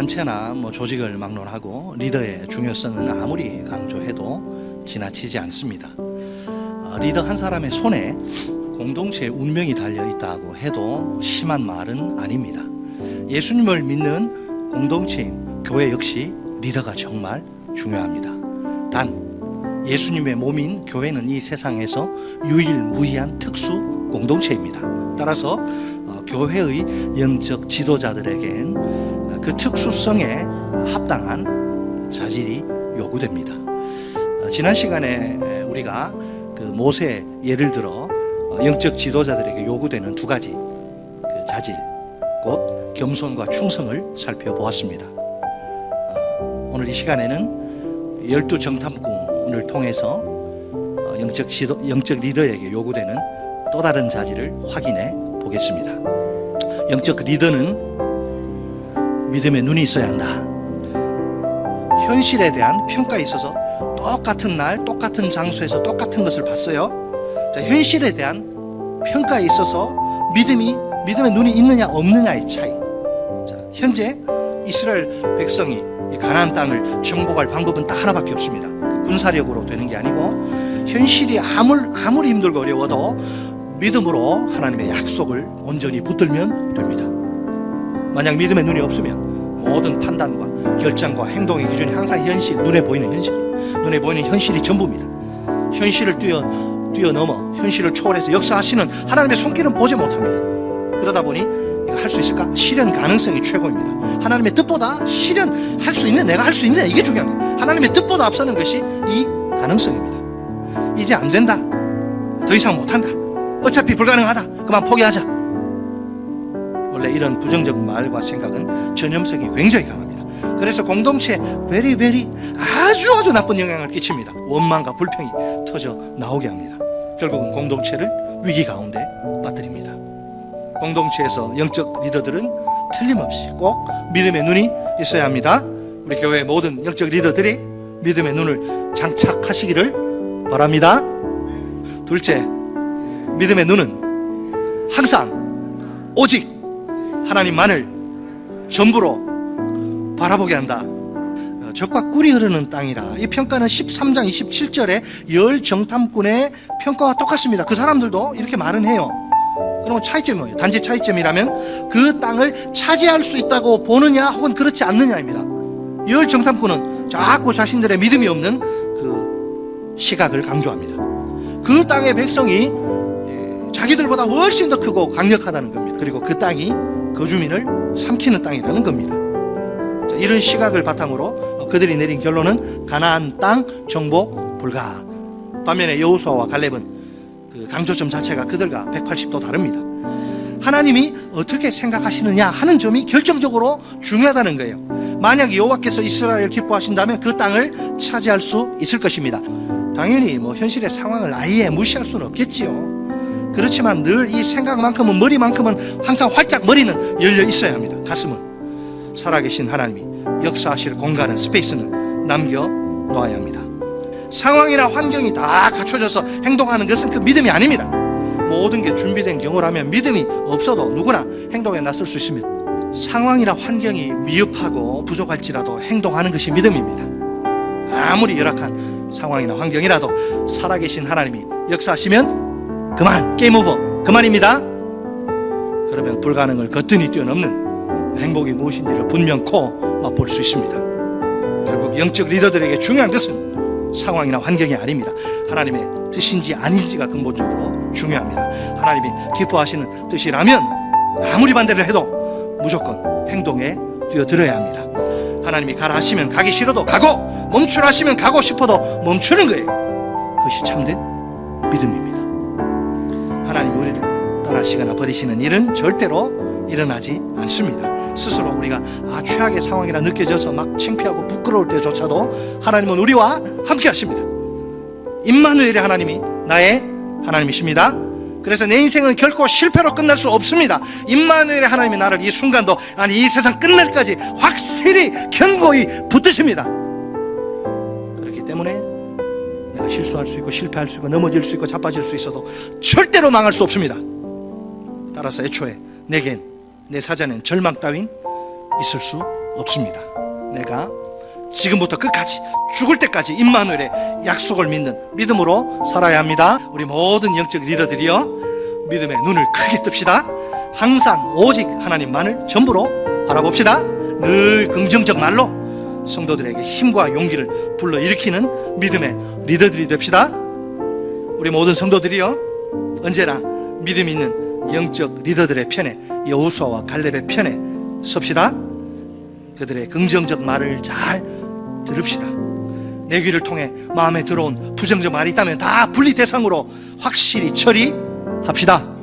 단체나 조직을 막론하고 리더의 중요성은 아무리 강조해도 지나치지 않습니다. 리더 한 사람의 손에 공동체의 운명이 달려 있다고 해도 심한 말은 아닙니다. 예수님을 믿는 공동체인 교회 역시 리더가 정말 중요합니다. 단 예수님의 몸인 교회는 이 세상에서 유일무이한 특수 공동체입니다. 따라서 교회의 영적 지도자들에겐 그 특수성에 합당한 자질이 요구됩니다. 지난 시간에 우리가 그 모세 예를 들어 영적 지도자들에게 요구되는 두 가지 그 자질, 곧 겸손과 충성을 살펴보았습니다. 오늘 이 시간에는 12 정탐꾼을 통해서 영적 리더에게 요구되는 또 다른 자질을 확인해 보겠습니다. 영적 리더는 믿음의 눈이 있어야 한다. 현실에 대한 평가에 있어서 똑같은 날 똑같은 장소에서 똑같은 것을 봤어요. 자, 현실에 대한 평가에 있어서 믿음의 눈이 있느냐 없느냐의 차이. 자, 현재 이스라엘 백성이 이 가나안 땅을 정복할 방법은 딱 하나밖에 없습니다. 군사력으로 되는 게 아니고 현실이 아무리 힘들고 어려워도 믿음으로 하나님의 약속을 온전히 붙들면 됩니다. 만약 믿음의 눈이 없으면 모든 판단과 결정과 행동의 기준이 항상 현실, 눈에 보이는 현실이 전부입니다. 현실을 뛰어넘어 현실을 초월해서 역사하시는 하나님의 손길은 보지 못합니다. 그러다 보니 이거 할 수 있을까? 실현 가능성이 최고입니다. 하나님의 뜻보다 실현할 수 있는, 내가 할 수 있느냐, 이게 중요한 거예요. 하나님의 뜻보다 앞서는 것이 이 가능성입니다. 이제 안 된다, 더 이상 못한다, 어차피 불가능하다, 그만 포기하자. 원래 이런 부정적 말과 생각은 전염성이 굉장히 강합니다. 그래서 공동체에 very 아주 나쁜 영향을 끼칩니다. 원망과 불평이 터져 나오게 합니다. 결국은 공동체를 위기 가운데 빠뜨립니다. 공동체에서 영적 리더들은 틀림없이 꼭 믿음의 눈이 있어야 합니다. 우리 교회의 모든 영적 리더들이 믿음의 눈을 장착하시기를 바랍니다. 둘째, 믿음의 눈은 항상 오직 하나님만을 전부로 바라보게 한다. 젖과 꿀이 흐르는 땅이라. 이 평가는 13장 27절에 열 정탐꾼의 평가와 똑같습니다. 그 사람들도 이렇게 말은 해요. 그러면 차이점이 뭐예요? 단지 차이점이라면 그 땅을 차지할 수 있다고 보느냐 혹은 그렇지 않느냐입니다. 열 정탐꾼은 자꾸 자신들의 믿음이 없는 그 시각을 강조합니다. 그 땅의 백성이 자기들보다 훨씬 더 크고 강력하다는 겁니다. 그리고 그 땅이 그 주민을 삼키는 땅이라는 겁니다. 자, 이런 시각을 바탕으로 그들이 내린 결론은 가나안 땅 정복 불가. 반면에 여호수아와 갈렙은 그 강조점 자체가 그들과 180도 다릅니다. 하나님이 어떻게 생각하시느냐 하는 점이 결정적으로 중요하다는 거예요. 만약 여호와께서 이스라엘을 기뻐하신다면 그 땅을 차지할 수 있을 것입니다. 당연히 현실의 상황을 아예 무시할 수는 없겠지요. 그렇지만 늘 이 생각만큼은, 머리만큼은 항상 활짝 머리는 열려 있어야 합니다. 가슴은 살아계신 하나님이 역사하실 공간은, 스페이스는 남겨놓아야 합니다. 상황이나 환경이 다 갖춰져서 행동하는 것은 그 믿음이 아닙니다. 모든 게 준비된 경우라면 믿음이 없어도 누구나 행동에 나설 수 있습니다. 상황이나 환경이 미흡하고 부족할지라도 행동하는 것이 믿음입니다. 아무리 열악한 상황이나 환경이라도 살아계신 하나님이 역사하시면 그만, 게임 오버, 그만입니다. 그러면 불가능을 거뜬히 뛰어넘는 행복이 무엇인지를 분명코 맛볼 수 있습니다. 결국 영적 리더들에게 중요한 것은 상황이나 환경이 아닙니다. 하나님의 뜻인지 아닌지가 근본적으로 중요합니다. 하나님이 기뻐하시는 뜻이라면 아무리 반대를 해도 무조건 행동에 뛰어들어야 합니다. 하나님이 가라 하시면 가기 싫어도 가고, 멈추라 하시면 가고 싶어도 멈추는 거예요. 그것이 참된 믿음입니다. 하나님이 우리를 떠나시거나 버리시는 일은 절대로 일어나지 않습니다. 스스로 우리가 최악의 상황이라 느껴져서 막 창피하고 부끄러울 때조차도 하나님은 우리와 함께 하십니다. 임마누엘의 하나님이 나의 하나님이십니다. 그래서 내 인생은 결코 실패로 끝날 수 없습니다. 임마누엘의 하나님이 나를 이 순간도, 아니 이 세상 끝날까지 확실히 견고히 붙드십니다. 그렇기 때문에 내가 실수할 수 있고 실패할 수 있고 넘어질 수 있고 자빠질 수 있어도 절대로 망할 수 없습니다. 따라서 애초에 내겐, 내 사전엔 절망 따윈 있을 수 없습니다. 내가 지금부터 끝까지 죽을 때까지 임마누엘의 약속을 믿는 믿음으로 살아야 합니다. 우리 모든 영적 리더들이요, 믿음의 눈을 크게 뜹시다. 항상 오직 하나님만을 전부로 바라봅시다. 늘 긍정적 말로 성도들에게 힘과 용기를 불러일으키는 믿음의 리더들이 됩시다. 우리 모든 성도들이요, 언제나 믿음 있는 영적 리더들의 편에, 여호수아와 갈렙의 편에 섭시다. 그들의 긍정적 말을 잘 들읍시다. 내 귀를 통해 마음에 들어온 부정적 말이 있다면 다 분리 대상으로 확실히 처리합시다.